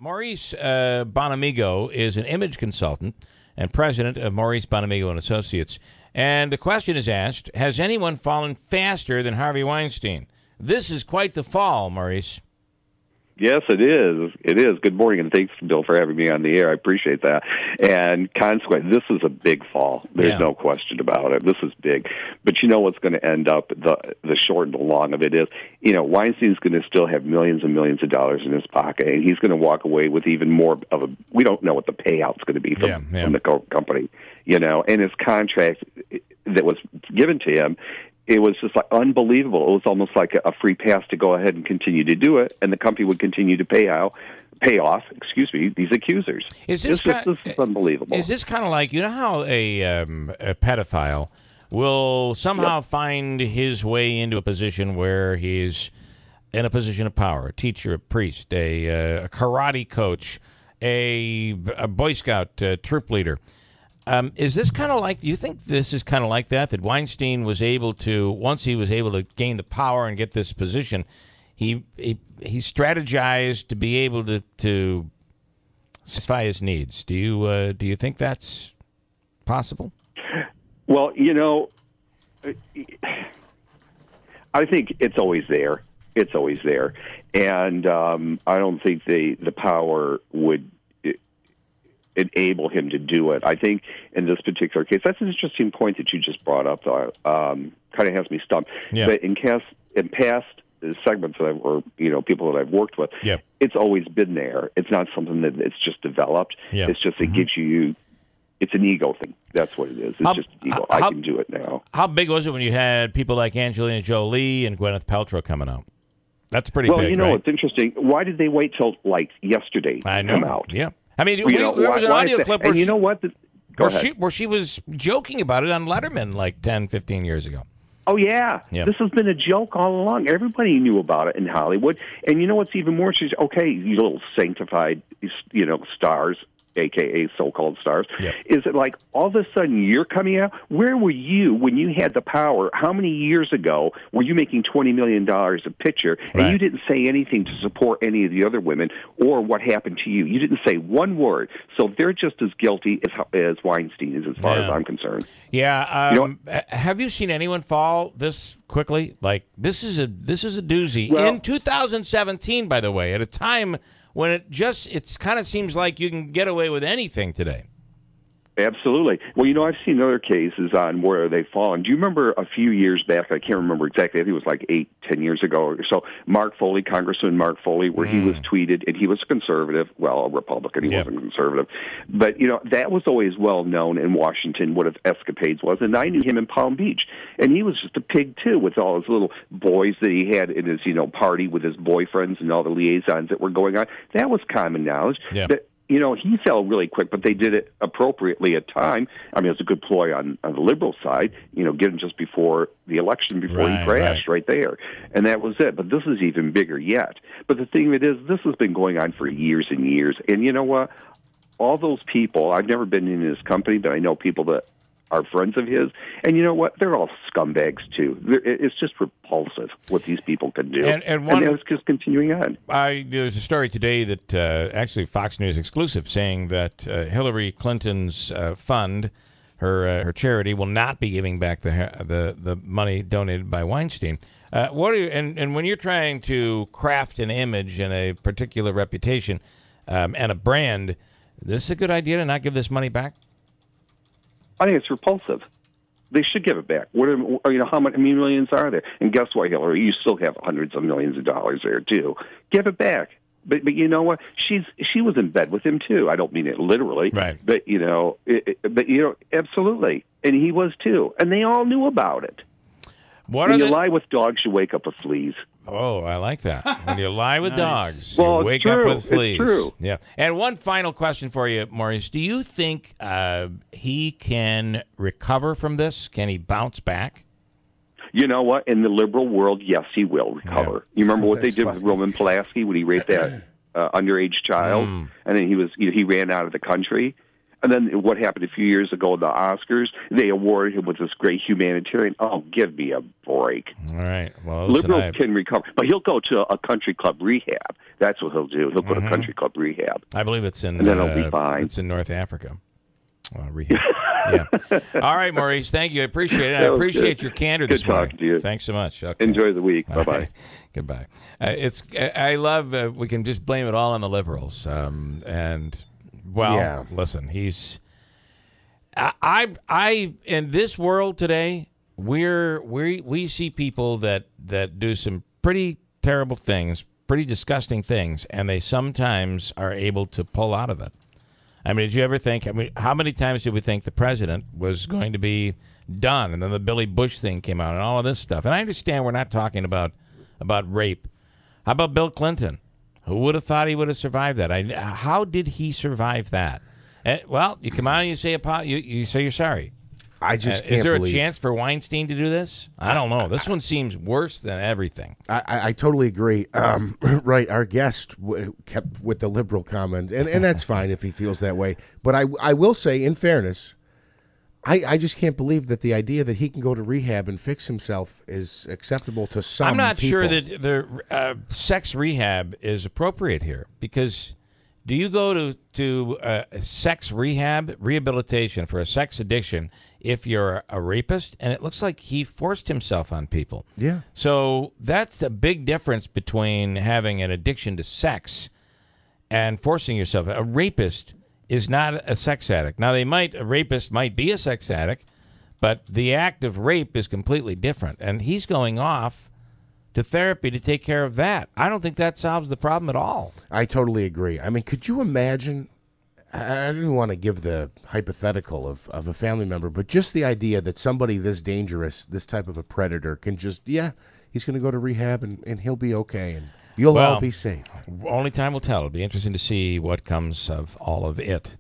Maurice Bonamigo is an image consultant and president of Maurice Bonamigo and Associates. And the question is asked, has anyone fallen faster than Harvey Weinstein? This is quite the fall, Maurice. Yes, it is. It is. Good morning, and thanks, Bill, for having me on the air. I appreciate that. And consequently, this is a big fall. There's no question about it. This is big. But you know what's going to end up, the short and the long of it is, Weinstein's going to still have millions and millions of dollars in his pocket, and he's going to walk away with even more of a, we don't know what the payout's going to be from the company, and his contract that was given to him, it was just like unbelievable. It was almost like a free pass to go ahead and continue to do it, and the company would continue to pay off, these accusers. This is unbelievable. Is this kind of like, how a pedophile will somehow find his way into a position where he's in a position of power, a teacher, a priest, a karate coach, a Boy Scout troop leader. Is this kind of like, do you think this is kind of like that Weinstein was able to, once he was able to gain the power and get this position, he strategized to be able to satisfy his needs? Do you think that's possible? Well, I think it's always there. It's always there. And I don't think the power would enable him to do it. I think in this particular case, that's an interesting point that you just brought up. Kind of has me stumped. Yeah. But in past segments that people that I've worked with, it's always been there. It's not something that it's just developed. Yeah. It's just it gives you. It's an ego thing. That's what it is. It's just an ego. I can do it now. How big was it when you had people like Angelina Jolie and Gwyneth Paltrow coming out? That's pretty big. Well, right? It's interesting. Why did they wait till yesterday to come out? Yeah. I mean, there was an audio clip where, and you know what? Where she was joking about it on Letterman like 10, 15 years ago. Oh, yeah. This has been a joke all along. Everybody knew about it in Hollywood. And you know what's even more? She's, okay, you little sanctified, stars, a.k.a. so-called stars, is it like all of a sudden you're coming out? Where were you when you had the power? How many years ago were you making $20 million a picture, and you didn't say anything to support any of the other women or what happened to you? You didn't say one word. So they're just as guilty as Weinstein is, as far as I'm concerned. Yeah. Have you seen anyone fall this quickly? Like, this is a doozy. Well, in 2017, by the way, at a time when it kind of seems like you can get away with anything today. Absolutely. Well, I've seen other cases on where they've fallen. Do you remember a few years back, I can't remember exactly, I think it was like 8-10 years ago or so, Mark Foley, Congressman Mark Foley, where he was tweeted, and he was a conservative, a Republican, he wasn't conservative. But, that was always well known in Washington, what his escapades was, and I knew him in Palm Beach. And he was just a pig, too, with all his little boys that he had in his, party with his boyfriends and all the liaisons that were going on. That was common knowledge. Yeah. He fell really quick, but they did it appropriately at time. I mean, it was a good ploy on the liberal side, get him just before the election, before he crashed right there. And that was it. But this is even bigger yet. But the thing of it is, this has been going on for years and years. And you know what? All those people, I've never been in his company, but I know people that are friends of his. And you know what? They're all scumbags, too. It's just repulsive what these people can do. And it's just continuing on. There's a story today that actually Fox News exclusive saying that Hillary Clinton's fund, her charity, will not be giving back the money donated by Weinstein. And when you're trying to craft an image and a particular reputation and a brand, this is a good idea to not give this money back? I think it's repulsive. They should give it back. How many millions are there? And guess what, Hillary? You still have hundreds of millions of dollars there too. Give it back. But you know what? She was in bed with him too. I don't mean it literally, right? But absolutely, and he was too, and they all knew about it. When you lie with dogs, you wake up with fleas. Oh, I like that. When you lie with dogs, you wake up with fleas. It's true. Yeah. And one final question for you, Maurice. Do you think he can recover from this? Can he bounce back? You know what? In the liberal world, yes, he will recover. Yeah. You remember what they did with Roman Polanski when he raped that underage child, and then he ran out of the country. And then what happened a few years ago at the Oscars? They awarded him with this great humanitarian. Oh, give me a break. All right. Well, listen, liberals can recover, but he'll go to a country club rehab. That's what he'll do. He'll go to country club rehab. I believe it's in. And then he'll be fine. It's in North Africa. Rehab. Yeah. All right, Maurice. Thank you. I appreciate it. I appreciate your candor this morning. Good talking to you. Thanks so much. Okay. Enjoy the week. Bye bye. Right. Goodbye. I love. We can just blame it all on the liberals. Listen. He's. I in this world today, we see people that do some pretty terrible things, pretty disgusting things, and they sometimes are able to pull out of it. I mean, did you ever think? I mean, how many times did we think the president was going to be done, and then the Billy Bush thing came out, and all of this stuff? And I understand we're not talking about rape. How about Bill Clinton? Who would have thought he would have survived that? How did he survive that? Well, you come out and you say you say you're sorry. I just can't Is there believe. a chance for Weinstein to do this? I don't know. This one seems worse than everything. I totally agree. Right, our guest kept with the liberal comment, and that's fine if he feels that way. But I will say, in fairness, I just can't believe that the idea that he can go to rehab and fix himself is acceptable to some people. I'm not sure that the sex rehab is appropriate here, because do you go to sex rehabilitation for a sex addiction if you're a rapist? And it looks like he forced himself on people. Yeah. So that's a big difference between having an addiction to sex and forcing yourself. A rapist is not a sex addict. Now, a rapist might be a sex addict, but the act of rape is completely different. And he's going off to therapy to take care of that. I don't think that solves the problem at all. I totally agree. I mean, could you imagine? I don't even want to give the hypothetical of a family member, but just the idea that somebody this dangerous, this type of a predator, can just, he's going to go to rehab and he'll be okay, and you'll all be safe. Only time will tell. It'll be interesting to see what comes of all of it.